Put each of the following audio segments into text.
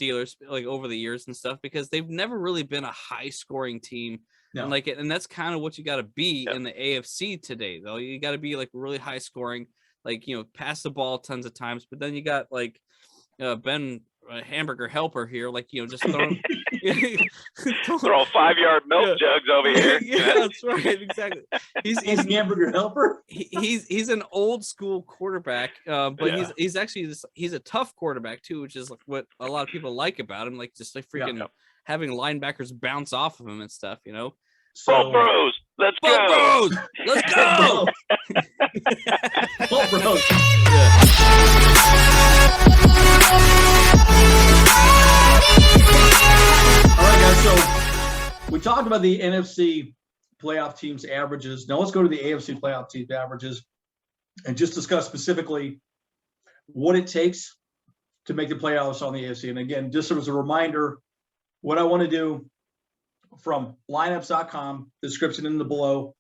Steelers like over the years and stuff, because they've never really been a high scoring team. No. And that's kind of what you got to be in the AFC today, though. You got to be like really high scoring, like, pass the ball tons of times. But then you got like Ben Hamburger Helper here, like, just throwing throw 5-yard milk jugs over here. Yeah, that's right, exactly. He's Hamburger Helper. He's an old school quarterback, but he's actually he's a tough quarterback too, which is like what a lot of people like about him, like just like freaking having linebackers bounce off of him and stuff, So, Bros, let's go. Bros, let's go. Bros. All right, guys. So we talked about the NFC playoff teams averages. Now let's go to the AFC playoff teams averages and just discuss specifically what it takes to make the playoffs on the AFC. And again, just as a reminder, what I want to do from lineups.com, description in the below.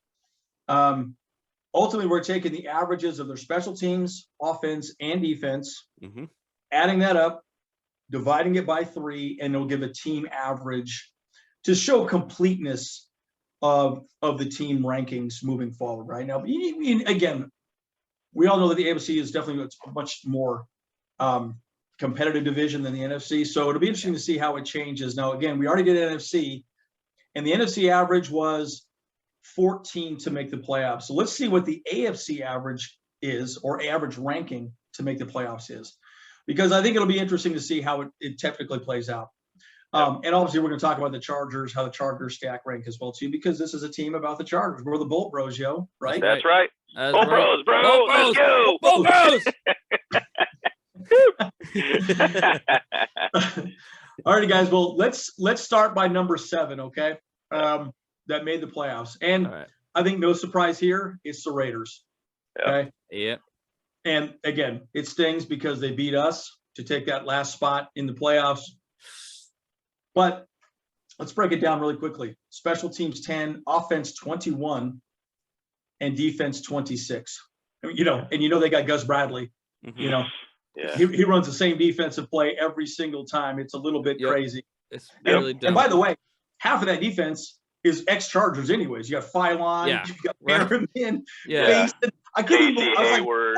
Ultimately, we're taking the averages of their special teams, offense, and defense, adding that up, dividing it by 3, and it'll give a team average to show completeness of the team rankings moving forward. Right now, again, we all know that the AFC is definitely a much more competitive division than the NFC. So it'll be interesting to see how it changes. Now, again, we already did NFC. And the NFC average was 14 to make the playoffs. So let's see what the AFC average is, or average ranking to make the playoffs is, because I think it'll be interesting to see how it technically plays out. And obviously, we're going to talk about the Chargers, how the Chargers stack rank as well, too, because this is a team about the Chargers. We're the Bolt Bros, yo, right? That's right. Bolt Bros, bro. Let's go. Bolt Bros. All right, guys. Well, let's start by number 7, okay? That made the playoffs. And I think no surprise here, it's the Raiders. Okay. Yeah. And again, it stings because they beat us to take that last spot in the playoffs. But let's break it down really quickly. Special teams 10, offense 21, and defense 26. I mean, and they got Gus Bradley. He runs the same defensive play every single time. It's a little bit crazy. It's really dumb. And by the way, half of that defense is ex-Chargers anyways. You got Phylon, you got Merriman, Mason. I couldn't even believe Hayward,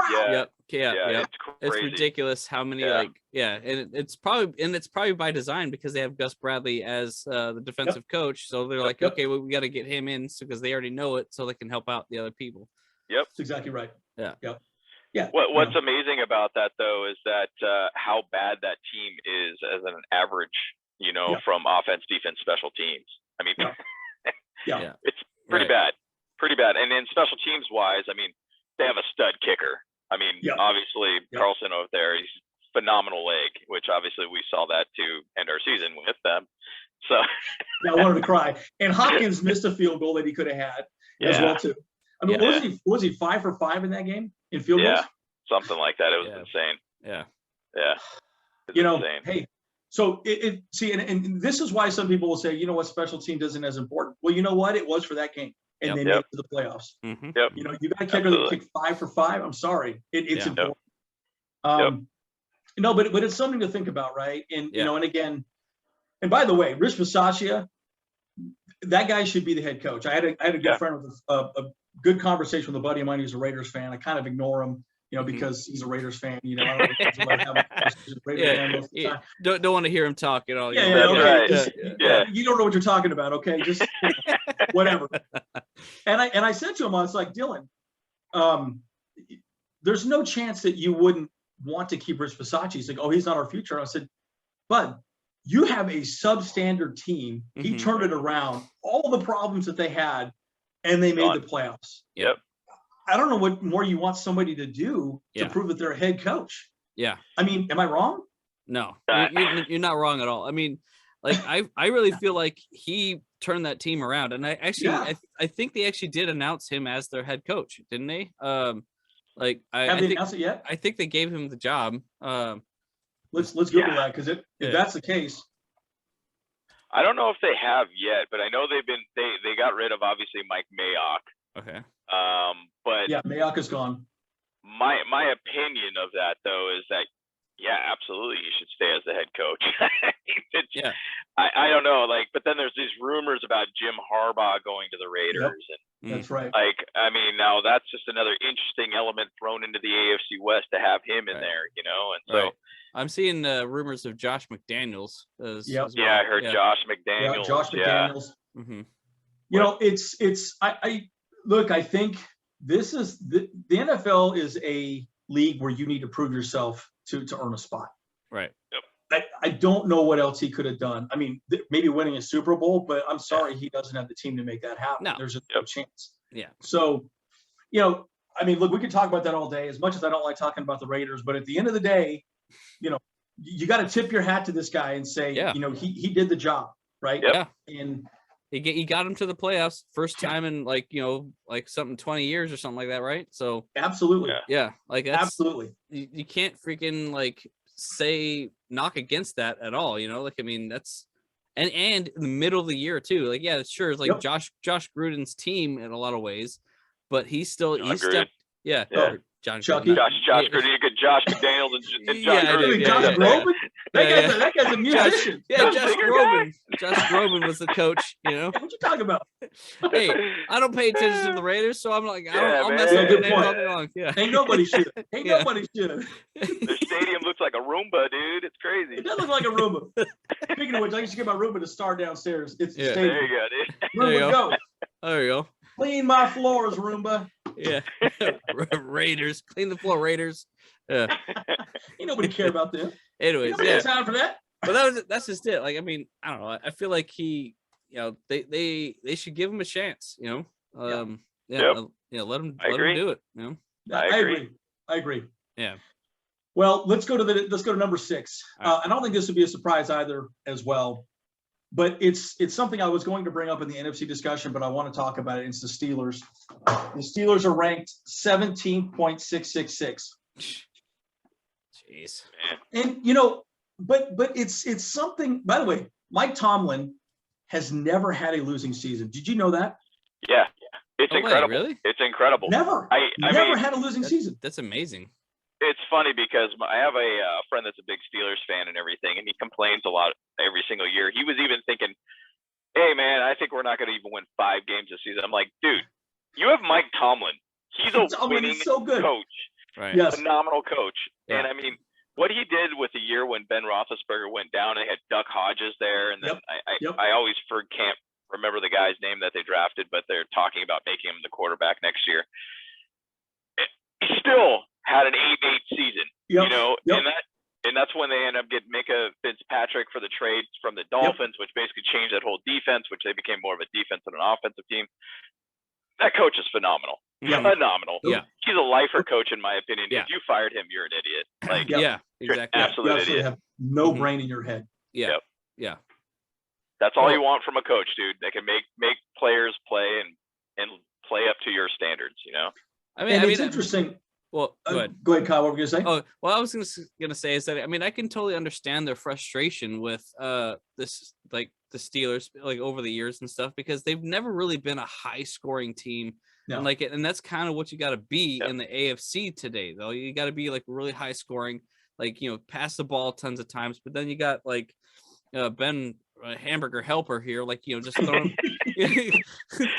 It's ridiculous how many and it's probably by design, because they have Gus Bradley as the defensive coach. So they're like, okay, well, we got to get him in because they already know it, so they can help out the other people. Yep. That's exactly right. Yeah. Yep. Yeah. What's amazing about that, though, is that how bad that team is as an average, from offense, defense, special teams. I mean, it's pretty bad. Pretty bad. And then special teams wise, I mean, they have a stud kicker. I mean, obviously, Carlson over there, he's phenomenal leg, which obviously we saw that to end our season with them. So I wanted to cry. And Hopkins missed a field goal that he could have had as well, too. I mean, was he 5 for 5 in that game in field goals? Yeah, something like that. It was insane. Yeah. Insane. Hey, so and this is why some people will say, special teams isn't as important. Well, you know what? It was for that game. And they made it to the playoffs. Mm-hmm. You got a kicker that kicked 5 for 5. I'm sorry. It's important. No, but it's something to think about, right? And, and again, and by the way, Rich Bisaccia, that guy should be the head coach. I had a good friend with a good conversation with a buddy of mine who's a Raiders fan. I kind of ignore him, because he's a Raiders fan. I don't don't want to hear him talk at all. You don't know what you're talking about, okay? Just whatever. And I said to him, I was like, Dylan, there's no chance that you wouldn't want to keep Rich Bisaccia. He's like, oh, he's not our future. And I said, bud, you have a substandard team. He turned it around. All the problems that they had, and they made the playoffs. Yep. I don't know what more you want somebody to do to prove that they're a head coach. Yeah. I mean, am I wrong? No, you're not wrong at all. I mean, like I really feel like he turned that team around, and I think they actually did announce him as their head coach, didn't they? Have they announced it yet? I think they gave him the job. Let's Google that, because if that's the case. I don't know if they have yet, but I know they got rid of obviously Mike Mayock. Okay. But Mayock is gone. My opinion of that, though, is that yeah, absolutely, you should stay as the head coach. I don't know, like, but then there's these rumors about Jim Harbaugh going to the Raiders, and that's right. Like, I mean, now that's just another interesting element thrown into the AFC West to have him in there, you know, and so. I'm seeing rumors of Josh McDaniels. As well. Yeah, I heard Josh McDaniels. Yeah, Josh McDaniels. Mm-hmm. You know, I look, I think this is the NFL is a league where you need to prove yourself to earn a spot. Right. Yep. I don't know what else he could have done. I mean, maybe winning a Super Bowl, but I'm sorry, he doesn't have the team to make that happen. No. There's just no chance. Yeah. So, you know, I mean, look, we could talk about that all day, as much as I don't like talking about the Raiders, but at the end of the day, you know, you got to tip your hat to this guy and say, you know, he did the job, right? Yeah. And he got him to the playoffs first time in like, you know, like something 20 years or something like that, right? So absolutely. Yeah. Like that's, absolutely. You can't freaking like knock against that at all, you know? Like, I mean, that's and in the middle of the year too. Like, yeah, sure, it's like Josh Gruden's team in a lot of ways, but he stepped Chucky. Josh Gruden, you could Josh McDaniels and Josh Gruden. Josh Groban? That guy's a musician. Josh Groban. Josh Groban was the coach, you know? What you talking about? Hey, I don't pay attention to the Raiders, so I'm like, I'll mess up the name all day long. Yeah. Ain't nobody should. Nobody should. Their stadium looks like a Roomba, dude. It's crazy. It does look like a Roomba. Speaking of which, I used to get my Roomba to star downstairs. It's the stadium. There you go, dude. Roomba, go. There you go. Clean my floors, Roomba. Yeah. Raiders. Clean the floor, Raiders. Yeah. Ain't nobody care about them. Anyways, yeah. Time for that. But that's just it. Like, I mean, I don't know. I feel like he, you know, they should give him a chance, you know. Let him do it, you know. I agree. Yeah. Well, let's go to number 6. Right. And I don't think this would be a surprise either as well. But it's something I was going to bring up in the NFC discussion, but I want to talk about it. It's the Steelers. The Steelers are ranked 17.666. Jeez. And you know, but it's something. By the way, Mike Tomlin has never had a losing season. Did you know that? Yeah, it's incredible. Really? It's incredible. Never. I never had a losing season. That's amazing. It's funny because I have a friend that's a big Steelers fan and everything, and he complains a lot every single year. He was even thinking, hey, man, I think we're not going to even win 5 games this season. I'm like, dude, you have Mike Tomlin. He's a winning coach. Right. Yes. Phenomenal coach. Yeah. And, I mean, what he did with the year when Ben Roethlisberger went down, they had Duck Hodges there, and then I always can't remember the guy's name that they drafted, but they're talking about making him the quarterback next year. He still had an 8-8 season, you know, and that's when they end up getting Minka Fitzpatrick for the trades from the Dolphins, which basically changed that whole defense, which they became more of a defense than an offensive team. That coach is phenomenal. Phenomenal. Yeah. He's a lifer coach, in my opinion. If you fired him, you're an idiot. Like, exactly. Absolute idiot. Have no brain in your head. Yeah. That's all you want from a coach, dude. They can make players play and play up to your standards, you know? I mean, it's interesting. Well, go ahead, Kyle. What were you gonna say? Oh, well, I was gonna say is that I mean I can totally understand their frustration with this, like the Steelers, like over the years and stuff, because they've never really been a high scoring team, and that's kind of what you got to be in the AFC today, though. You got to be like really high scoring, like, you know, pass the ball tons of times, but then you got like Ben Hamburger Helper here, like, you know, just throwing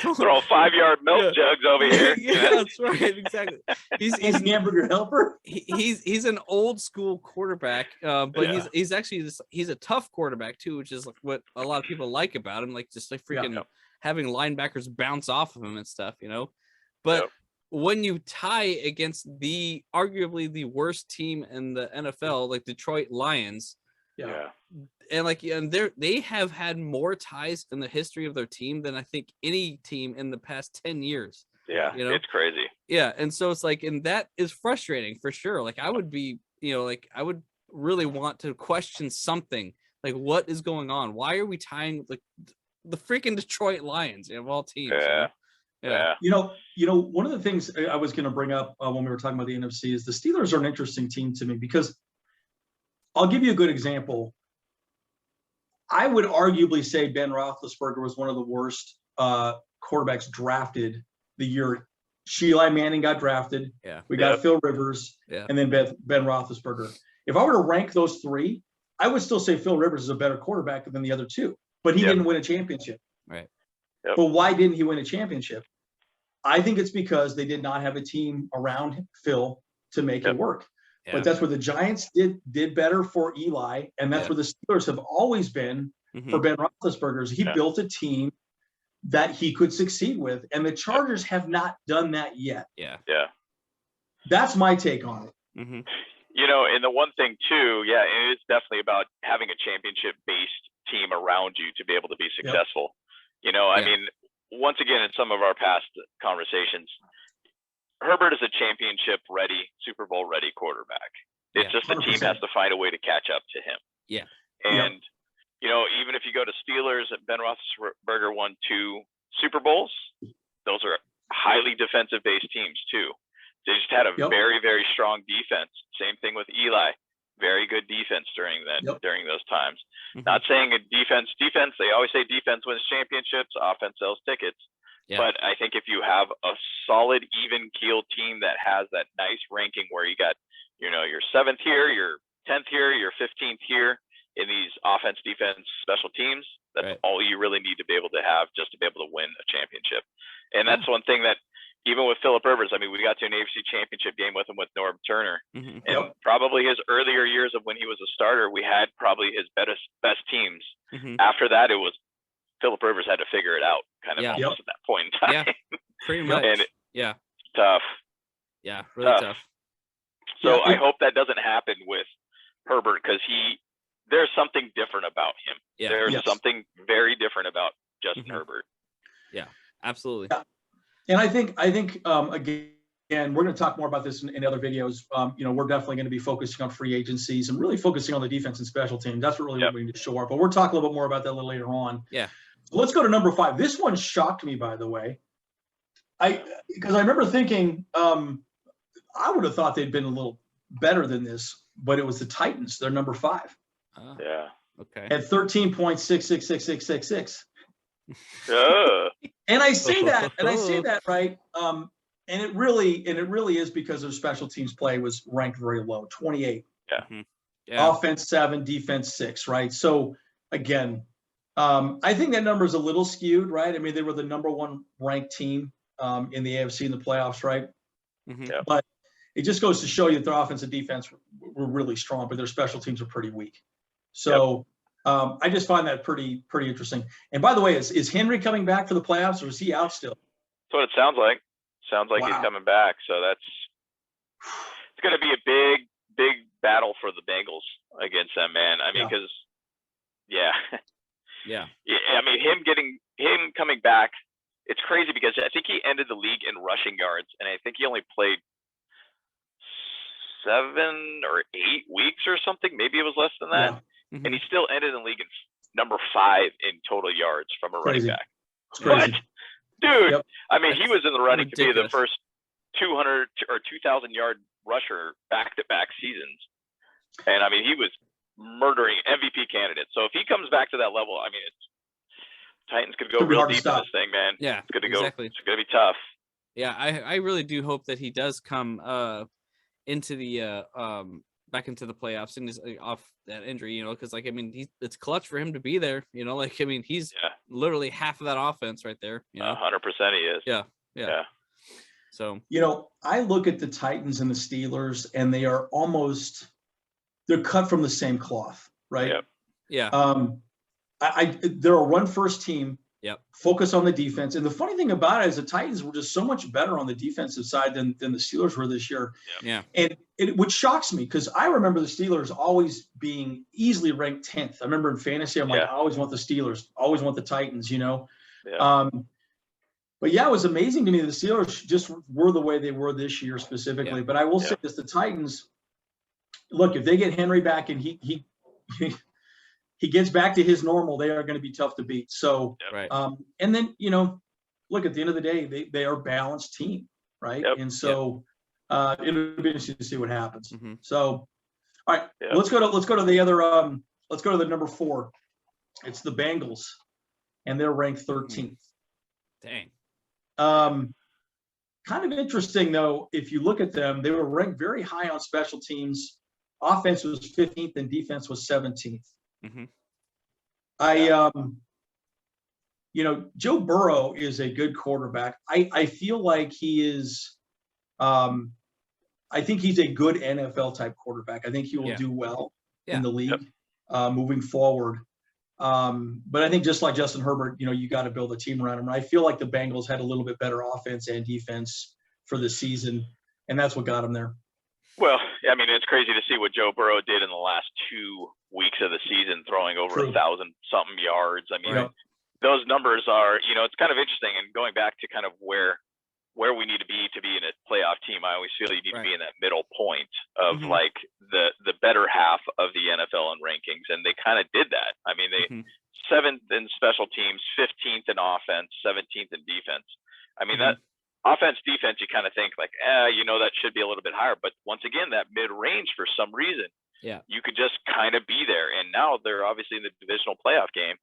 throw 5-yard milk jugs over here. Yeah, that's right, exactly. He's Hamburger Helper. He's an old school quarterback, but he's actually he's a tough quarterback too, which is like what a lot of people like about him, like just like freaking having linebackers bounce off of him and stuff, you know. But when you tie against arguably the worst team in the NFL, like Detroit Lions, and like, and they have had more ties in the history of their team than I think any team in the past 10 years. Yeah, you know? It's crazy. Yeah, and so it's like, and that is frustrating for sure. Like, I would be, you know, like I would really want to question something. Like, what is going on? Why are we tying like the freaking Detroit Lions of all teams? Yeah. You know, one of the things I was going to bring up when we were talking about the NFC is the Steelers are an interesting team to me, because I'll give you a good example. I would arguably say Ben Roethlisberger was one of the worst quarterbacks drafted the year Eli Manning got drafted. Yeah. We got Phil Rivers, and then Ben Roethlisberger. if I were to rank those three, I would still say Phil Rivers is a better quarterback than the other two, but he didn't win a championship. Right. Yep. But why didn't he win a championship? I think it's because they did not have a team around Phil to make it work. Yeah. But that's where the Giants did better for Eli, and that's where the Steelers have always been for Ben Roethlisberger. He built a team that he could succeed with, and the Chargers have not done that yet. Yeah. That's my take on it. Mm-hmm. You know, and the one thing too, it is definitely about having a championship-based team around you to be able to be successful. You know, I mean, once again, in some of our past conversations, Herbert is a championship-ready, Super Bowl-ready quarterback. It's just the team has to find a way to catch up to him. Yeah. And, you know, even if you go to Steelers, Ben Roethlisberger won 2 Super Bowls. Those are highly defensive-based teams too. They just had a very, very strong defense. Same thing with Eli. Very good defense during those times. Mm-hmm. Not saying a defense. They always say defense wins championships, offense sells tickets. Yeah. But I think if you have a solid, even-keeled team that has that nice ranking where you got, you know, your 7th here, your 10th here, your 15th here in these offense, defense, special teams, that's all you really need to be able to have just to be able to win a championship. And that's one thing that, even with Philip Rivers, I mean, we got to an AFC championship game with him with Norm Turner. Mm-hmm. And probably his earlier years of when he was a starter, we had probably his best teams. Mm-hmm. After that, it was Philip Rivers had to figure it out kind of almost at that point in time. Yeah, pretty much. And tough. Yeah, really tough. So I hope that doesn't happen with Herbert because there's something different about him. Yeah. There's something very different about Justin Herbert. Yeah, absolutely. Yeah. And I think again, we're going to talk more about this in other videos. You know, we're definitely going to be focusing on free agencies and really focusing on the defense and special teams. That's what really we need to show up. But we're talking a little bit more about that a little later on. Yeah. So let's go to number 5. This one shocked me, by the way. Because I remember thinking I would have thought they'd been a little better than this, but it was the Titans. They're number 5. Yeah. Okay. At 13.666666. And I say that, right. And it really is because their special teams play was ranked very low, 28. Yeah. Mm-hmm. Yeah. Offense 7, defense 6, right? So again, I think that number is a little skewed, right? I mean, they were the number 1 ranked team in the AFC in the playoffs, right? Mm-hmm. Yeah. But it just goes to show you that their offense and defense were really strong, but their special teams are pretty weak. So I just find that pretty interesting. And by the way, is Henry coming back for the playoffs, or is he out still? That's what it sounds like. Sounds like he's coming back. So it's going to be a big battle for the Bengals against them, man. I mean, because I mean, him coming back, it's crazy because I think he ended the league in rushing yards, and I think he only played 7 or 8 weeks or something. Maybe it was less than that. Yeah. Mm-hmm. And he still ended in the league in number 5 in total yards from a running back. What? Dude, I mean, he was in the running to be the first 200 or 2,000 yard rusher back-to-back seasons. And I mean, he was murdering MVP candidate. So if he comes back to that level, I mean, Titans could go real deep in this thing, man. Yeah, it's going to go. It's going to be tough. Yeah, I really do hope that he does come into the back into the playoffs and is off that injury, you know, because like I mean, it's clutch for him to be there, you know. Like I mean, he's literally half of that offense right there. You know, 100% he is. Yeah. So you know, I look at the Titans and the Steelers, and they're cut from the same cloth, right? Yeah. They're a run first team. Yep. Focus on the defense. And the funny thing about it is the Titans were just so much better on the defensive side than the Steelers were this year. Yeah. And which shocks me because I remember the Steelers always being easily ranked 10th. I remember in fantasy, I'm like, I always want the Steelers, always want the Titans, you know? Yeah. But yeah, it was amazing to me. The Steelers just were the way they were this year specifically. Yeah. But I will say this, the Titans, look, if they get Henry back and he gets back to his normal, they are going to be tough to beat. So, and then, you know, look, at the end of the day, they are a balanced team, right? Yep. And so it'll be interesting to see what happens. Mm-hmm. So, all right, let's go to the other, let's go to the number 4. It's the Bengals, and they're ranked 13th. Dang. Kind of interesting though, if you look at them, they were ranked very high on special teams offense was 15th and defense was 17th. Mm-hmm. Joe Burrow is a good quarterback. I feel like he is, I think he's a good NFL type quarterback. I think he will do well in the league moving forward. But I think just like Justin Herbert, you got to build a team around him. And I feel like the Bengals had a little bit better offense and defense for the season, and that's what got him there. Well, I mean, it's crazy to see what Joe Burrow did in the last 2 weeks of the season, throwing over 1,000-something yards. I mean, those numbers are, it's kind of interesting. And going back to kind of where we need to be in a playoff team, I always feel you need to be in that middle point of like the better half of the NFL in rankings. And they kind of did that. I mean, they 7th in special teams, 15th in offense, 17th in defense. I mean, that offense, defense, you kind of think like, that should be a little bit higher. But once again, that mid-range for some reason, you could just kind of be there. And now they're obviously in the divisional playoff game.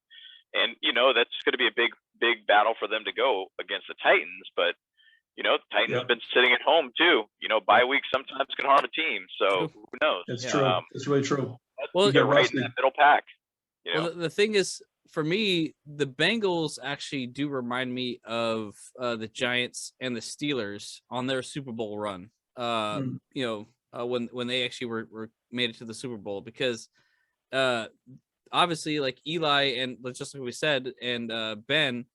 And, that's going to be a big, big battle for them to go against the Titans. But, the Titans have been sitting at home too. Bye week sometimes can harm a team. So who knows? It's true. It's really true. Well, they're right in that middle pack. Well, the thing is, for me, the Bengals actually do remind me of the Giants and the Steelers on their Super Bowl run. When they actually were made it to the Super Bowl, because obviously, like Eli and just like we said, and Ben,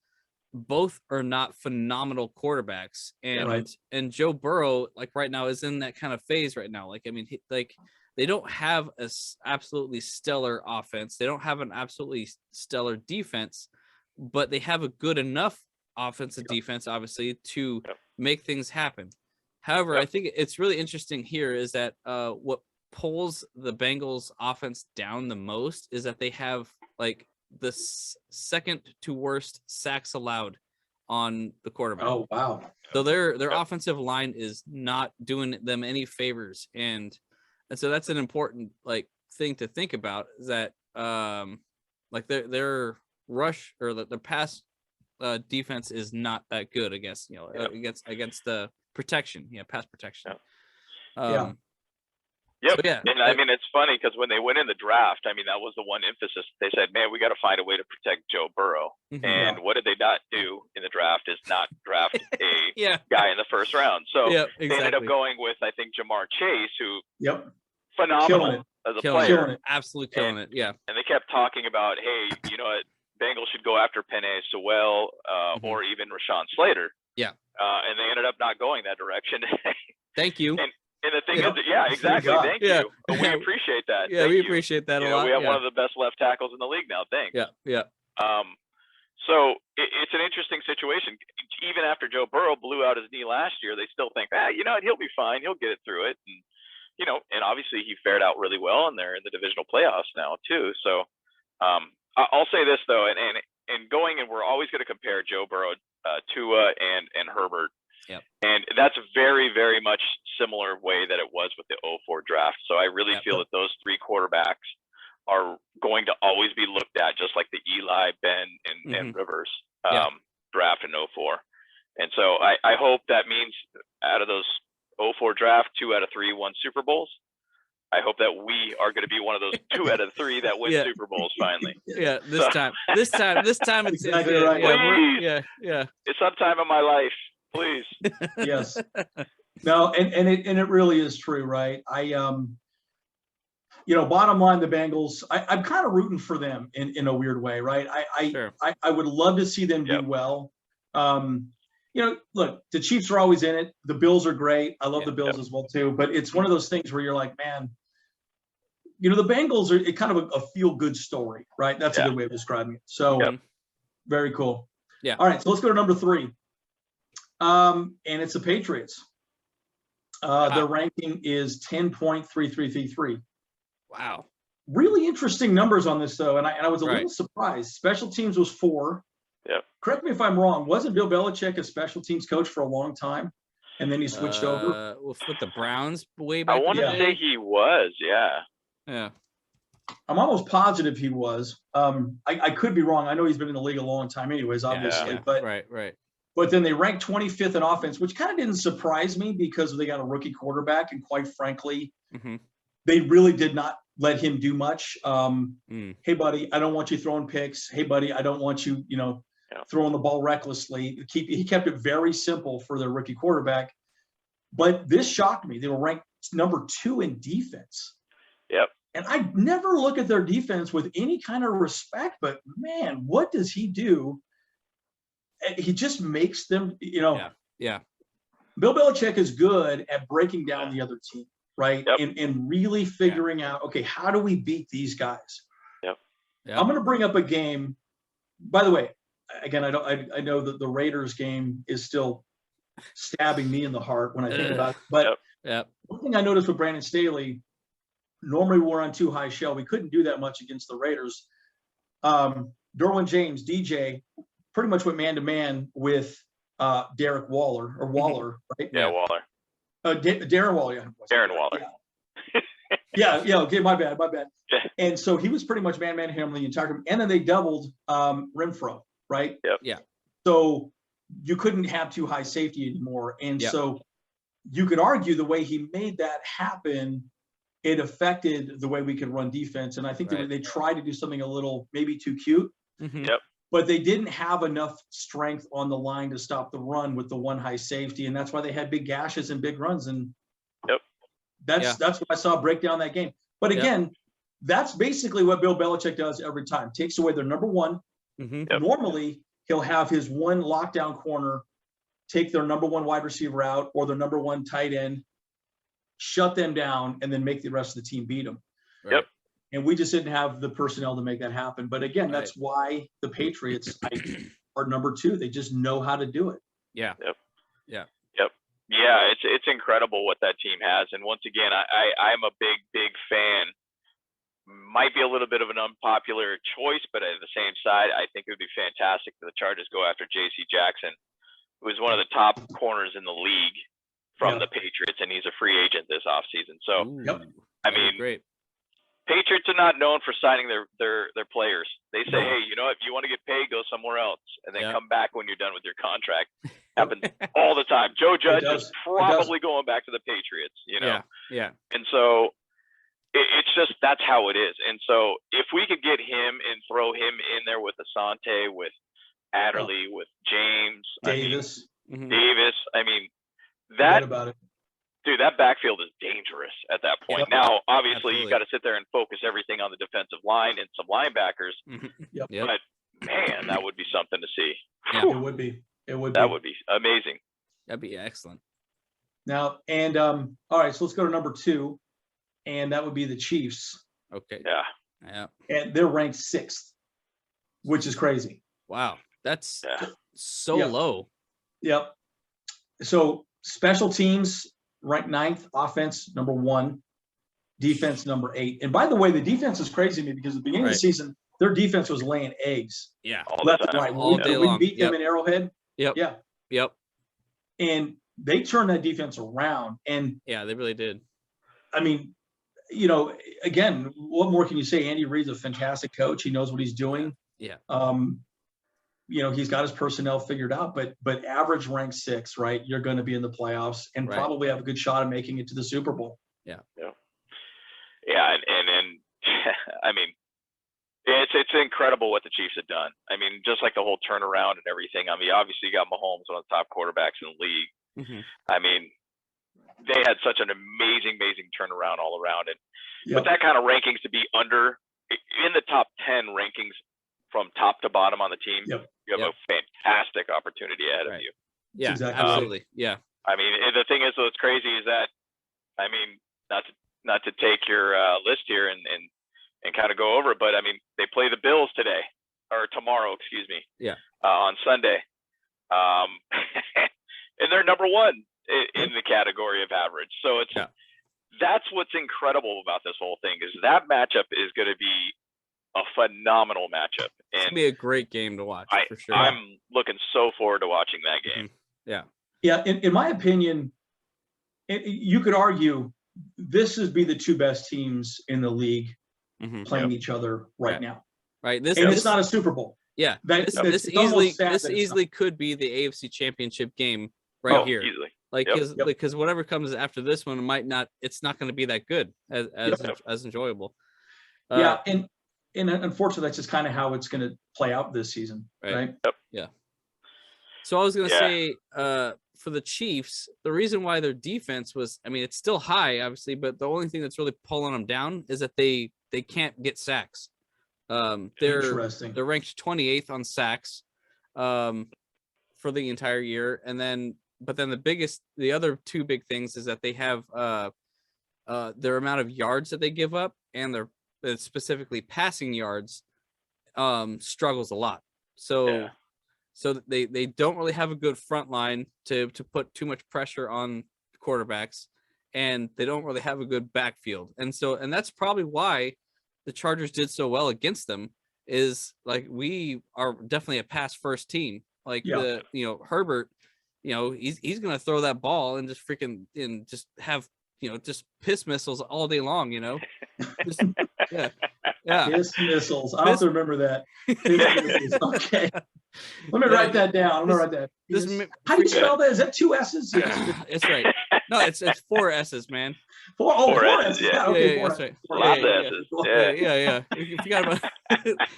both are not phenomenal quarterbacks, and Joe Burrow, like right now, is in that kind of phase right now. Like, I mean, they don't have a absolutely stellar offense. They don't have an absolutely stellar defense, but they have a good enough offensive defense, obviously, to make things happen. However, I think it's really interesting here is that what pulls the Bengals offense down the most is that they have like the second to worst sacks allowed on the quarterback. Oh, wow. So their offensive line is not doing them any favors. And so that's an important thing to think about, is that their rush or the pass defense is not that good, I guess, against the protection, pass protection. Yep. So, and I mean, it's funny because when they went in the draft, I mean, that was the one emphasis. They said, man, we got to find a way to protect Joe Burrow. And what did they not do in the draft is not draft a guy in the first round. So they ended up going with, I think, Jamar Chase, who phenomenal as a player. Absolutely killing it. Yeah. And they kept talking about, hey, what, Bengals should go after Penei Sewell or even Rashawn Slater. Yeah. And they ended up not going that direction. Thank you. And the thing is, exactly. Thank you. We appreciate that. Yeah, we appreciate that a lot. We have one of the best left tackles in the league now. Thanks. Yeah. So it's an interesting situation. Even after Joe Burrow blew out his knee last year, they still think, he'll be fine. He'll get it through it. And, and obviously he fared out really well, and they're in the divisional playoffs now too. So I'll say this though, and going, and we're always going to compare Joe Burrow, Tua, and Herbert. Yep. And that's very, very much similar way that it was with the 2004 draft. So I really feel that those 3 quarterbacks are going to always be looked at just like the Eli, Ben, and Rivers draft in 2004. And so I hope that means out of those 2004 draft, 2 out of 3 won Super Bowls. I hope that we are going to be one of those 2 out of 3 that win Super Bowls finally. This time it's exactly right. It's sometime in my life. Please. Yes. No, and it really is true, right? Bottom line, the Bengals, I'm kind of rooting for them in a weird way, right? I would love to see them do well. Look, the Chiefs are always in it. The Bills are great. I love the Bills as well too. But it's one of those things where you're like, man, the Bengals are kind of a feel-good story, right? That's a good way of describing it. So very cool. Yeah. All right, so let's go to number 3. And it's the Patriots. Their ranking is 10.3333. Wow. Really interesting numbers on this, though, and I was a little surprised. Special teams was 4. Yeah. Correct me if I'm wrong. Wasn't Bill Belichick a special teams coach for a long time, and then he switched over? With the Browns way back. I want to say he was. Yeah. I'm almost positive he was. I could be wrong. I know he's been in the league a long time, anyways. Obviously, but right. But then they ranked 25th in offense, which kind of didn't surprise me because they got a rookie quarterback. And quite frankly, they really did not let him do much. Hey, buddy, I don't want you throwing picks. Hey, buddy, I don't want you, throwing the ball recklessly. He kept it very simple for their rookie quarterback. But this shocked me. They were ranked number 2 in defense. Yep. And I never look at their defense with any kind of respect, but man, what does he do? He just makes them, Yeah. Bill Belichick is good at breaking down the other team, right? Yep. And really figuring out, okay, how do we beat these guys? Yep. I'm going to bring up a game. By the way, again, I know that the Raiders game is still stabbing me in the heart when I think about it. But one thing I noticed with Brandon Staley, normally we're on too high shell. We couldn't do that much against the Raiders. Derwin James, DJ, pretty much went man-to-man with Derek Waller, right? Yeah, Waller. Darren Waller. Yeah. Darren Waller. Yeah. Okay, my bad. And so he was pretty much man-to-man him the entire time. And then they doubled Renfro, right? Yep. Yeah. So you couldn't have too high safety anymore. And so you could argue the way he made that happen, it affected the way we could run defense. And I think they tried to do something a little maybe too cute. Yep. But they didn't have enough strength on the line to stop the run with the one high safety. And that's why they had big gashes and big runs. And that's what I saw break down that game. But again, that's basically what Bill Belichick does every time. Takes away their number one. Normally, he'll have his one lockdown corner, take their number one wide receiver out or their number one tight end, shut them down, and then make the rest of the team beat them. Yep. And we just didn't have the personnel to make that happen. But again, that's why the Patriots are number 2. They just know how to do it. Yeah. Yeah, it's incredible what that team has. And once again, I'm a big fan. Might be a little bit of an unpopular choice, but at the same side, I think it would be fantastic for the Chargers go after J.C. Jackson, who is one of the top corners in the league from the Patriots, and he's a free agent this offseason. So, I mean, great. Patriots are not known for signing their players. They say, hey, you know, if you want to get paid, go somewhere else, and then come back when you're done with your contract. Happens all the time. Joe Judge is probably going back to the Patriots, Yeah. And so it's just, that's how it is. And so if we could get him and throw him in there with Asante, with Adderley, with James, Davis, I mean, dude, that backfield is dangerous at that point. Now, obviously, you got to sit there and focus everything on the defensive line and some linebackers. But man, that would be something to see. It would be. That would be amazing. That'd be excellent. Now, and all right, so let's go to number 2, and that would be the Chiefs. Okay. Yeah. And they're ranked 6th, which is crazy. Wow, that's so low. Yep. So special teams ranked 9th, offense number 1, defense number 8. And by the way, the defense is crazy to me because at the beginning of the season, their defense was laying eggs. Yeah. Left and right. All day long. We beat them in Arrowhead. Yep. And they turned that defense around. And yeah, they really did. I mean, again, what more can you say? Andy Reid's a fantastic coach. He knows what he's doing. Yeah. He's got his personnel figured out, but average rank 6, right? You're going to be in the playoffs and probably have a good shot of making it to the Super Bowl. Yeah. And I mean, it's incredible what the Chiefs have done. I mean, just like the whole turnaround and everything. I mean, obviously you got Mahomes, one of the top quarterbacks in the league. I mean, they had such an amazing turnaround all around. And with that kind of rankings to be in the top 10 rankings from top to bottom on the team, you have a fantastic opportunity ahead of you. Yeah, exactly. Absolutely. Yeah. I mean, the thing is, what's crazy is that, I mean, not to take your list here and kind of go over it, but I mean, they play the Bills tomorrow, excuse me. Yeah. On Sunday. And they're number 1 in the category of average. So that's what's incredible about this whole thing is that matchup is going to be a phenomenal matchup. And it's going to be a great game to watch for sure. I'm looking so forward to watching that game. Yeah. In my opinion, you could argue this would be the 2 best teams in the league playing each other right now. Right. It's not a Super Bowl. Yeah. This easily could be the AFC Championship game here. Easily. Like, because whatever comes after this one it's not going to be that good as enjoyable. And unfortunately, that's just kind of how it's going to play out this season, right? Yep. Yeah. So I was going to say, for the Chiefs, the reason why their defense was, I mean, it's still high, obviously, but the only thing that's really pulling them down is that they can't get sacks. They're ranked 28th on sacks for the entire year, but then the other two big things is that they have their amount of yards that they give up, and their specifically passing yards struggles a lot. So they don't really have a good front line to put too much pressure on quarterbacks, and they don't really have a good backfield. And that's probably why the Chargers did so well against them, is like, we are definitely a pass first team. Like Herbert, he's going to throw that ball and just just have, just piss missiles all day long, Just, Piss missiles. I have to remember that. Piss missiles. Okay. Let me write that down. I'm going to write that. How do you spell that? Is that 2 S's? Yes. It's right. No, it's 4 S's, man. Four S's. Yeah. Okay, that's right. Lots of S's. Yeah. You forgot about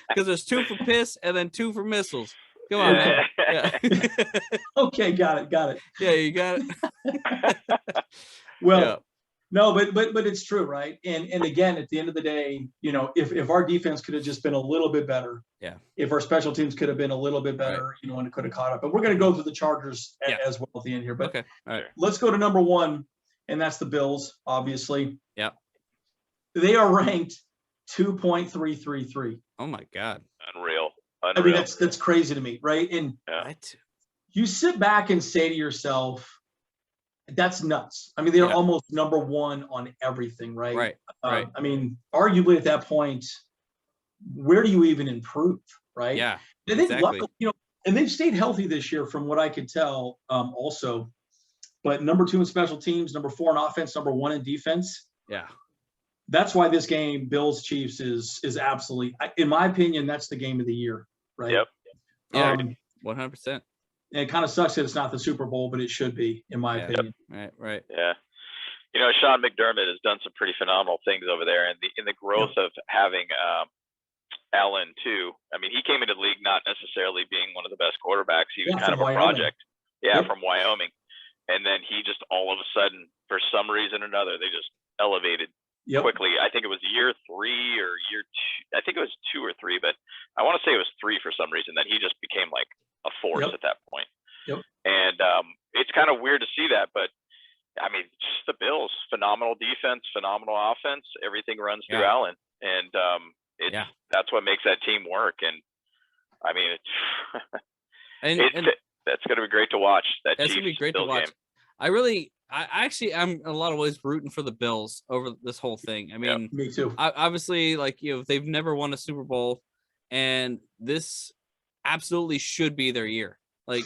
because there's 2 for piss and then 2 for missiles. Come on, man. Yeah. Okay, got it. Yeah, you got it. Well, no, but it's true, right? And again, at the end of the day, if our defense could have just been a little bit better, if our special teams could have been a little bit better, and it could have caught up. But we're going to go through the Chargers as well at the end here. But okay, all right. Let's go to number 1, and that's the Bills, obviously. Yeah. They are ranked 2.333. Oh my God. Unreal. I mean, that's crazy to me, right? And you sit back and say to yourself, that's nuts. I mean, they're almost number 1 on everything, right? Right. I mean, arguably at that point, where do you even improve, right? Yeah. And exactly. And they've stayed healthy this year, from what I could tell. Also, but number 2 in special teams, number 4 in offense, number 1 in defense. Yeah. That's why this game, Bills Chiefs, is absolutely, in my opinion, that's the game of the year, right? Yep. Yeah. 100%. And it kind of sucks that it's not the Super Bowl, but it should be, in my opinion. Right. Yeah. Sean McDermott has done some pretty phenomenal things over there, and in the growth of having Allen too. I mean, he came into the league not necessarily being one of the best quarterbacks. He was kind of a project. From Wyoming. And then he just all of a sudden, for some reason or another, they just elevated quickly. I think it was year 3 or year 2. I think it was 2 or 3, but I want to say it was 3 for some reason. Then he just became like a force at that point. And it's kind of weird to see that, but I mean, just the Bills, phenomenal defense, phenomenal offense. Everything runs through Allen, and that's what makes that team work. And I mean, that's going to be great to watch. That's going to be great to watch. Game. I actually am in a lot of ways rooting for the Bills over this whole thing. I mean, me too. Obviously, like, they've never won a Super Bowl, and this absolutely should be their year. Like,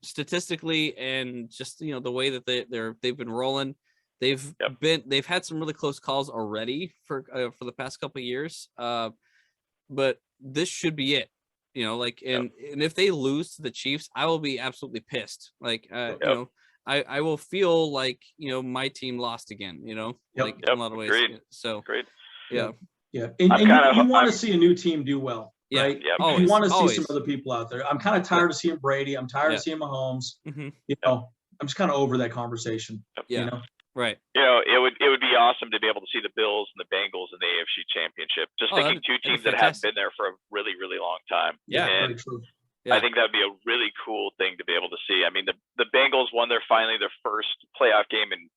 statistically, and just the way that they've been rolling, they've had some really close calls already for the past couple of years. But this should be it. And if they lose to the Chiefs, I will be absolutely pissed. Like, I will feel like, my team lost again, like in a lot of ways. Agreed. So, great. Yeah. And you want to see a new team do well, right? Yeah. You want to see some other people out there. I'm kind of tired of seeing Brady. I'm tired of seeing Mahomes. Mm-hmm. I'm just kind of over that conversation. Right. It would be awesome to be able to see the Bills and the Bengals in the AFC Championship. Just thinking two teams that have been there for a really, really long time. Yeah, and very true. I think that'd be a really cool thing to be able to see. I mean, the Bengals won their first playoff game in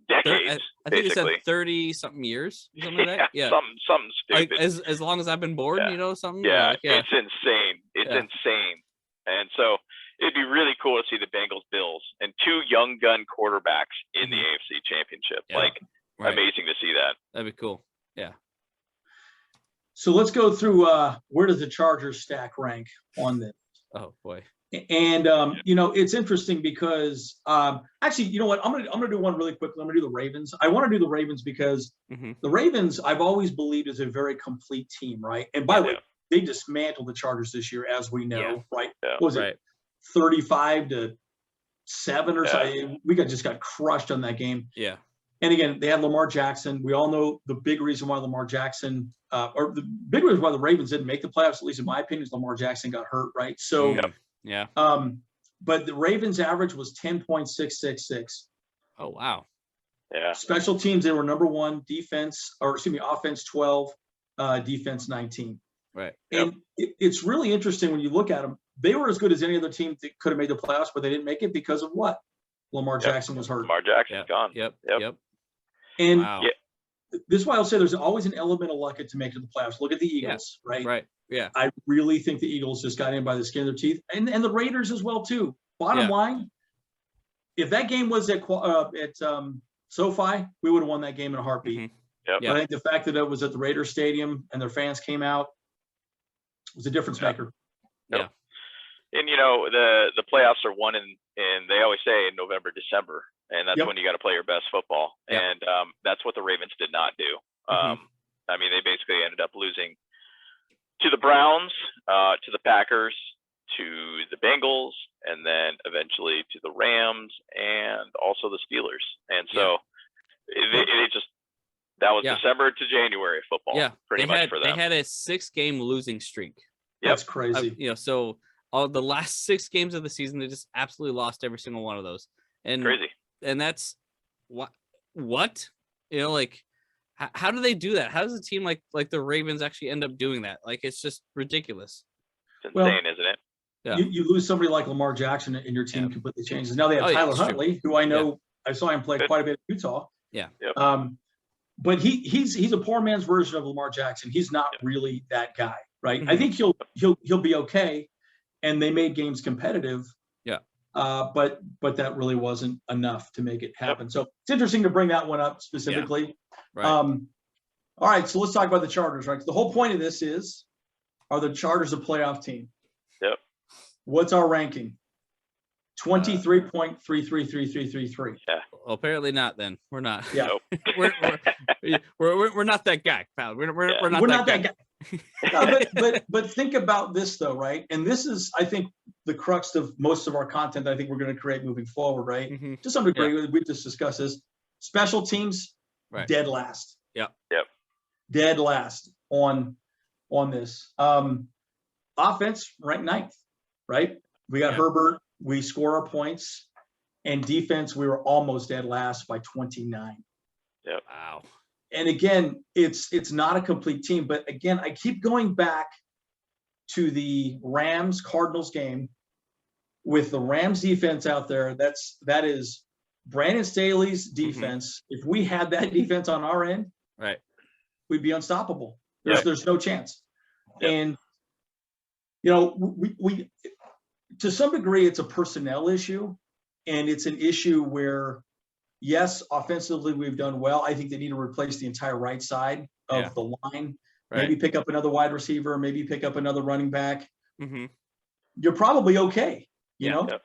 decades. I think basically. It's 30 something years, something like that. Yeah, something stupid. As long as I've been born, something. Yeah, it's insane. It's insane. And so it'd be really cool to see the Bengals Bills and 2 young gun quarterbacks in the AFC Championship. Amazing to see that. That'd be cool. Yeah. So let's go through where does the Chargers stack rank on this? Oh boy. And it's interesting because actually, you know what? I'm gonna do one really quickly. I'm gonna do the Ravens. I want to do the Ravens because the Ravens I've always believed is a very complete team, right? And by the way, they dismantled the Chargers this year, as we know, right? Yeah. What was it 35-7 7 or so. We just got crushed on that game. Yeah. And again, they had Lamar Jackson. We all know the big reason why Lamar Jackson, or the big reason why the Ravens didn't make the playoffs, at least in my opinion, is Lamar Jackson got hurt, right? So, yeah. But the Ravens' average was 10.666. Oh, wow. Yeah. Special teams, they were number 1. Offense 12, defense 19. Right. And it's really interesting when you look at them. They were as good as any other team that could have made the playoffs, but they didn't make it because of what? Lamar Jackson was hurt. Lamar Jackson's gone. Yep. And wow. This is why I'll say there's always an element of luck to make it to the playoffs. Look at the Eagles, right? Right. Yeah. I really think the Eagles just got in by the skin of their teeth, and the Raiders as well too. Bottom line, if that game was at SoFi, we would have won that game in a heartbeat. Mm-hmm. Yep. But I think the fact that it was at the Raiders Stadium and their fans came out was a difference maker. Yeah. And the playoffs are won in they always say in November, December, and that's when you got to play your best football. Yep. And that's what the Ravens did not do. I mean, they basically ended up losing to the Browns, to the Packers, to the Bengals, and then eventually to the Rams and also the Steelers. And so it just that was December to January football. Yeah, pretty much for them. They had a 6-game losing streak. That's crazy. So all the last 6 games of the season, they just absolutely lost every single one of those. And crazy. And that's what like how do they do that? How does a team like the Ravens actually end up doing that? Like, it's just ridiculous. It's insane, isn't it? Yeah. You lose somebody like Lamar Jackson and your team completely changes. Now they have Tyler Huntley, who I know I saw him play quite a bit at Utah. Yeah. Yep. But he's a poor man's version of Lamar Jackson. He's not really that guy, right? Mm-hmm. I think he'll be okay. And they made games competitive. Yeah. But that really wasn't enough to make it happen. So it's interesting to bring that one up specifically. Yeah. Right. All right. So let's talk about the Chargers, right? The whole point of this are the Chargers a playoff team? Yep. What's our ranking? 23.333333. Yeah. Well, apparently not. Then we're not. Yeah. we're not that guy, pal. We're not that guy. No, but think about this though, right? And this is, I think, the crux of most of our content that I think we're going to create moving forward, right? Mm-hmm. To some degree, we just discussed this. Special teams, dead last. Yep. Dead last on this. Offense ranked 9th, right? We got Herbert. We score our points, and defense, we were almost dead last by 29. Yep. Wow. And again, it's not a complete team, but again, I keep going back to the Rams-Cardinals game with the Rams defense out there. That is Brandon Staley's defense. Mm-hmm. If we had that defense on our end, right, we'd be unstoppable. There's no chance. Yep. And we to some degree, it's a personnel issue, and it's an issue where, yes, offensively we've done well. I think they need to replace the entire right side of the line. Right. Maybe pick up another wide receiver, maybe pick up another running back. Mm-hmm. You're probably okay, you know? Yep.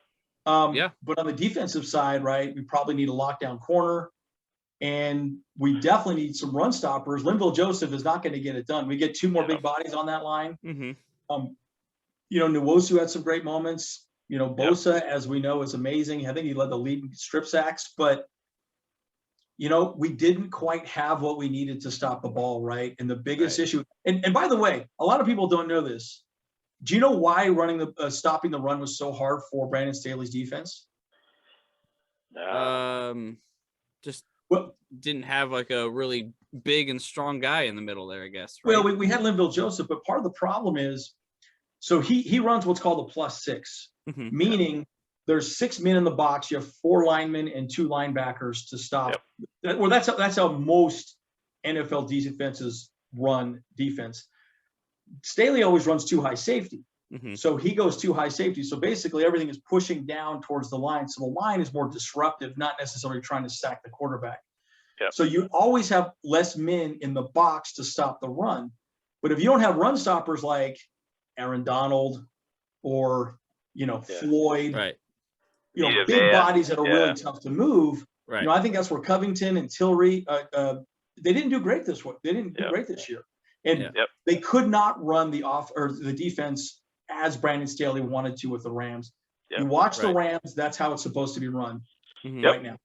But on the defensive side, right, we probably need a lockdown corner, and we definitely need some run stoppers. Linville Joseph is not going to get it done. We get 2 more big bodies on that line. Mm-hmm. Nwosu had some great moments. Bosa, as we know, is amazing. I think he led the lead in strip sacks, but we didn't quite have what we needed to stop the ball, right? And the biggest issue, and by the way, a lot of people don't know this. Do you know why stopping the run was so hard for Brandon Staley's defense? Just didn't have like a really big and strong guy in the middle there, I guess. Right? Well, we had Linville Joseph, but part of the problem is, so he runs what's called a +6, meaning there's 6 men in the box. You have 4 linemen and 2 linebackers to stop. Yep. Well, that's how most NFL defenses run defense. Staley always runs 2 high safety. Mm-hmm. So he goes 2 high safety. So basically everything is pushing down towards the line. So the line is more disruptive, not necessarily trying to sack the quarterback. Yep. So you always have less men in the box to stop the run. But if you don't have run stoppers like Aaron Donald or, Floyd, right. Big bodies that are really tough to move. Right. I think that's where Covington and Tillery, they didn't do great this way. They didn't do great this year. And they could not run the defense as Brandon Staley wanted to with the Rams. You watch the Rams. That's how it's supposed to be run right now.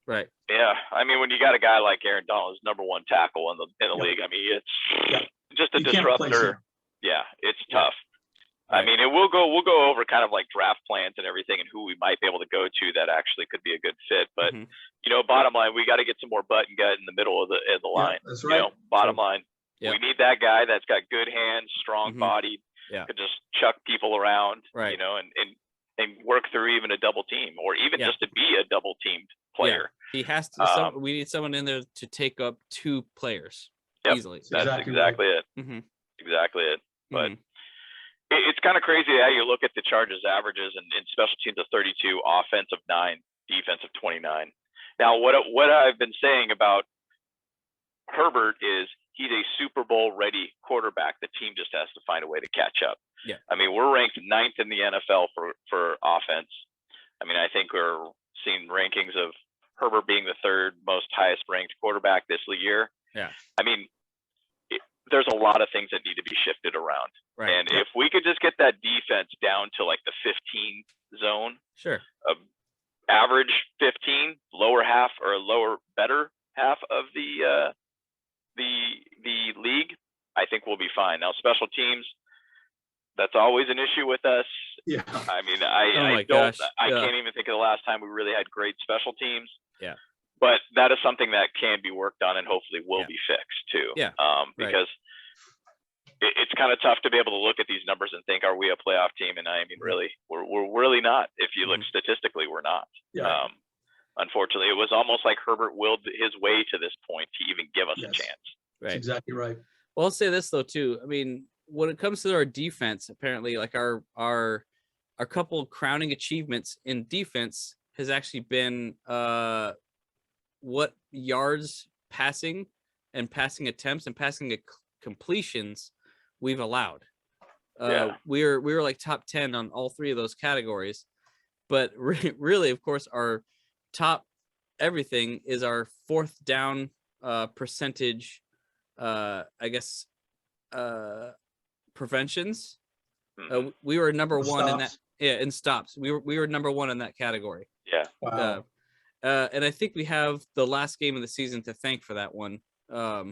Right. Yeah. I mean, when you got a guy like Aaron Donald, who's number 1 tackle in the league, I mean, it's just a disruptor. Yeah, it's tough. Right. I mean, we'll go over kind of like draft plans and everything and who we might be able to go to that actually could be a good fit. But bottom line, we got to get some more butt and gut in the middle of the line. That's right. Bottom line, we need that guy that's got good hands, strong body, could just chuck people around, and work through even a double team or even just to be a double teamed player. He has to. We need someone in there to take up 2 players easily. That's exactly it. Exactly it. But it's kind of crazy how you look at the Chargers averages and special teams of 32, offense of 9, defense of 29. Now, what I've been saying about Herbert is he's a Super Bowl ready quarterback. The team just has to find a way to catch up. Yeah. I mean, we're ranked 9th in the NFL for offense. I mean, I think we're seeing rankings of Herbert being the 3rd most highest ranked quarterback this year. Yeah. I mean, there's a lot of things that need to be shifted around. Right. And if we could just get that defense down to like the 15 zone, average 15, lower half or better half of the league, I think we'll be fine. Now, special teams, that's always an issue with us. Yeah. I mean, I can't even think of the last time we really had great special teams. Yeah. But that is something that can be worked on and hopefully will be fixed too. Yeah. Because it's kind of tough to be able to look at these numbers and think, are we a playoff team? And I mean, really, we're really not. If you look statistically, we're not. Yeah. Unfortunately, it was almost like Herbert willed his way to this point to even give us a chance. Right. That's exactly right. Well, I'll say this though too. I mean, when it comes to our defense, apparently, like our couple crowning achievements in defense has actually been what yards passing and passing attempts and passing completions we've allowed. We were like top 10 on all 3 of those categories, but really, of course, our top everything is our 4th down percentage. I guess preventions. We were number 1 in that. Yeah, in stops. We were number 1 in that category. Yeah. Wow. And I think we have the last game of the season to thank for that one. I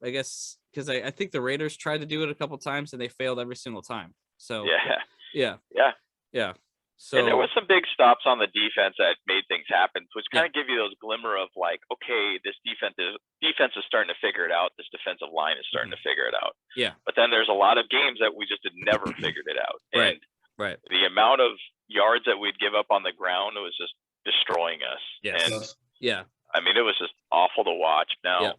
guess because I think the Raiders tried to do it a couple times and they failed every single time. So yeah. So and there was some big stops on the defense that made things happen, which kind of give you those glimmer of like, okay, this defense is starting to figure it out. This defensive line is starting to figure it out. Yeah. But then there's a lot of games that we just had never figured it out. And right. The amount of yards that we'd give up on the ground was just destroying us. Yes. And I mean, it was just awful to watch. Now,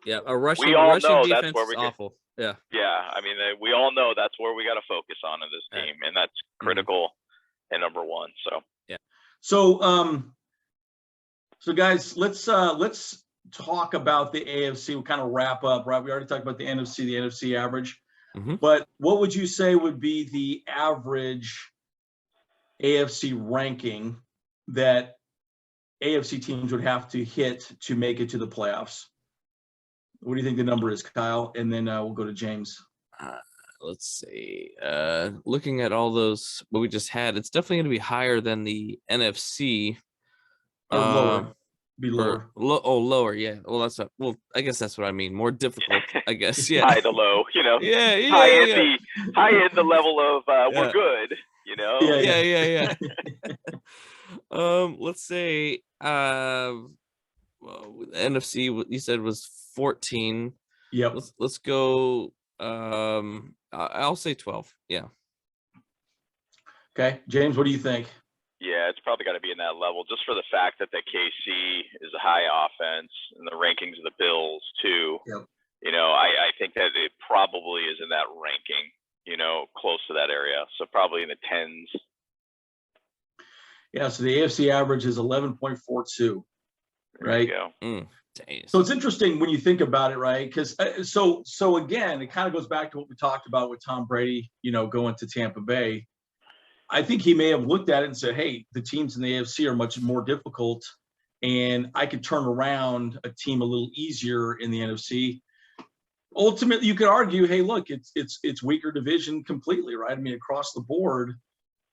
a rushing defense is awful. Yeah. I mean, we all know that's where we got to focus on in this team, and that's critical and number 1. So, so guys, let's talk about the AFC. We'll kind of wrap up, right? We already talked about the NFC average, but what would you say would be the average AFC ranking that AFC teams would have to hit to make it to the playoffs? What do you think the number is, Kyle? And then we'll go to James. Let's see. Looking at all those what we just had, it's definitely going to be higher than the NFC. Or lower. Be lower. Lower. Yeah. Well, I guess that's what I mean. More difficult. I guess. Yeah. High to low. High in the level of we're good. Yeah. Let's say NFC you said was 14. Yep. Let's go I'll say 12. Yeah. Okay. James, what do you think? Yeah, it's probably got to be in that level just for the fact that the KC is a high offense and the rankings of the Bills too. Yep. I think that it probably is in that ranking, close to that area. So probably in the 10s. Yeah, so the AFC average is 11.42, right? There you go. So it's interesting when you think about it, right? Because so again, it kind of goes back to what we talked about with Tom Brady, going to Tampa Bay. I think he may have looked at it and said, hey, the teams in the AFC are much more difficult, and I could turn around a team a little easier in the NFC. Ultimately, you could argue, hey, look, it's weaker division completely, right? I mean, across the board.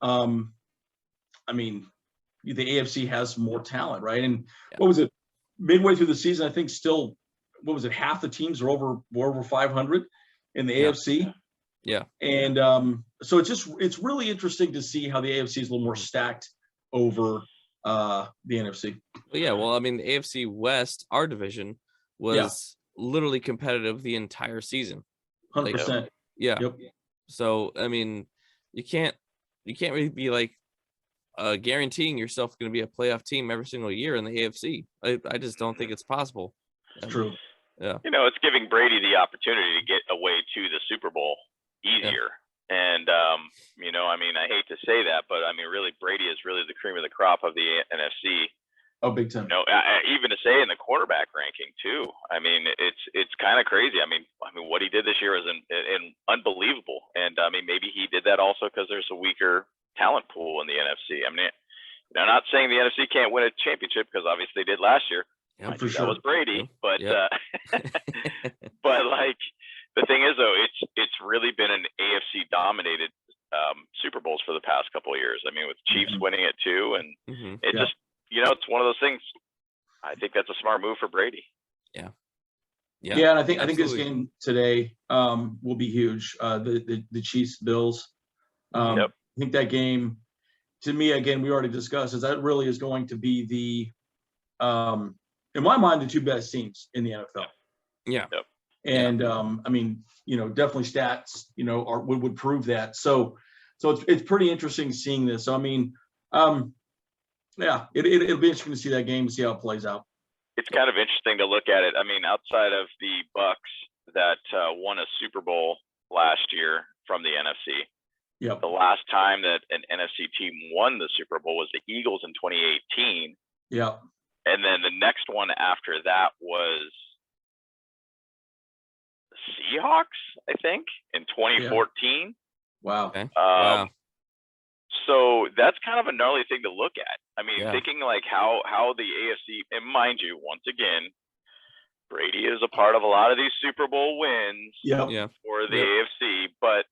I mean, the AFC has more talent, right? And what was it? Midway through the season, I think still, what was it? Half the teams are over 500 in the AFC. Yeah. And so it's really interesting to see how the AFC is a little more stacked over the NFC. Well, yeah. Well, I mean, the AFC West, our division, was literally competitive the entire season. 100%. Yeah. Yep. So, I mean, you can't really be like guaranteeing yourself going to be a playoff team every single year in the AFC. I just don't think it's possible. It's true. Yeah. It's giving Brady the opportunity to get away to the Super Bowl easier. And, I mean, I hate to say that, but I mean, really, Brady is really the cream of the crop of the NFC. Oh, big time. Even to say in the quarterback ranking too. I mean, it's kind of crazy. I mean, what he did this year is unbelievable. And I mean, maybe he did that also because there's a weaker talent pool in the NFC. I mean, I'm not saying the NFC can't win a championship because obviously they did last year. Yeah, for sure. That was Brady, but but like the thing is though, it's really been an AFC dominated Super Bowls for the past couple of years. I mean, with Chiefs winning it too, and it just it's one of those things. I think that's a smart move for Brady. Yeah, and I think this game today will be huge. The Chiefs Bills. I think that game, to me, again, we already discussed, is that really is going to be the in my mind, the two best teams in the NFL. Yeah. Yep. And I mean, definitely stats, would prove that. So it's pretty interesting seeing this. So I mean, it'll be interesting to see that game and see how it plays out. It's kind of interesting to look at it. I mean, outside of the Bucks that won a Super Bowl last year from the NFC. Yep. The last time that an NFC team won the Super Bowl was the Eagles in 2018. Yeah. And then the next one after that was the Seahawks, I think, in 2014. Wow. Okay. So that's kind of a gnarly thing to look at. I mean, thinking like how the AFC, and mind you, once again, Brady is a part of a lot of these Super Bowl wins for the AFC, but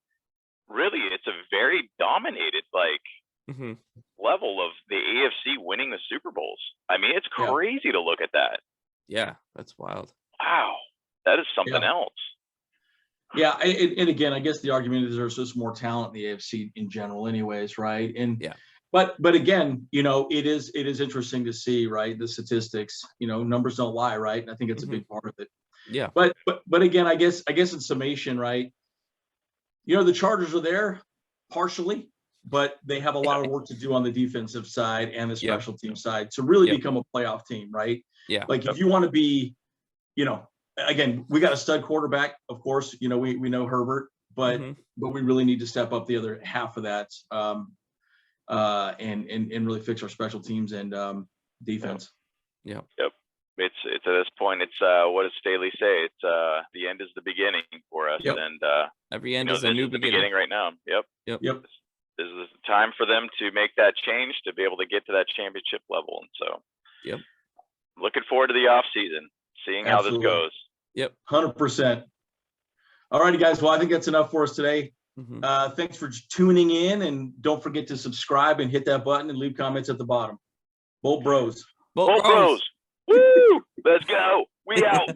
really it's a very dominated level of the AFC winning the Super Bowls. I mean, it's crazy to look at that. Yeah, that's wild. Wow, that is something else. Yeah, and again, I guess the argument is there's just more talent in the AFC in general, anyways, right? And but again, it is interesting to see, right? The statistics, numbers don't lie, right? And I think it's a big part of it. Yeah. But again, I guess in summation, right? The Chargers are there partially, but they have a lot of work to do on the defensive side and the special team side to really become a playoff team, right? Yeah. Like if you want to be, again, we got a stud quarterback, of course, we know Herbert, but we really need to step up the other half of that and really fix our special teams and defense. Yeah. Yep. It's at this point, it's what does Staley say? It's the end is the beginning for us, and every end is a new beginning right now. Yep. This is the time for them to make that change to be able to get to that championship level, and so looking forward to the off season, seeing how this goes. 100%. All righty, guys. Well, I think that's enough for us today. Thanks for tuning in, and don't forget to subscribe and hit that button and leave comments at the bottom. Bolt Bros. Bolt Bros. Woo! Let's go. We out.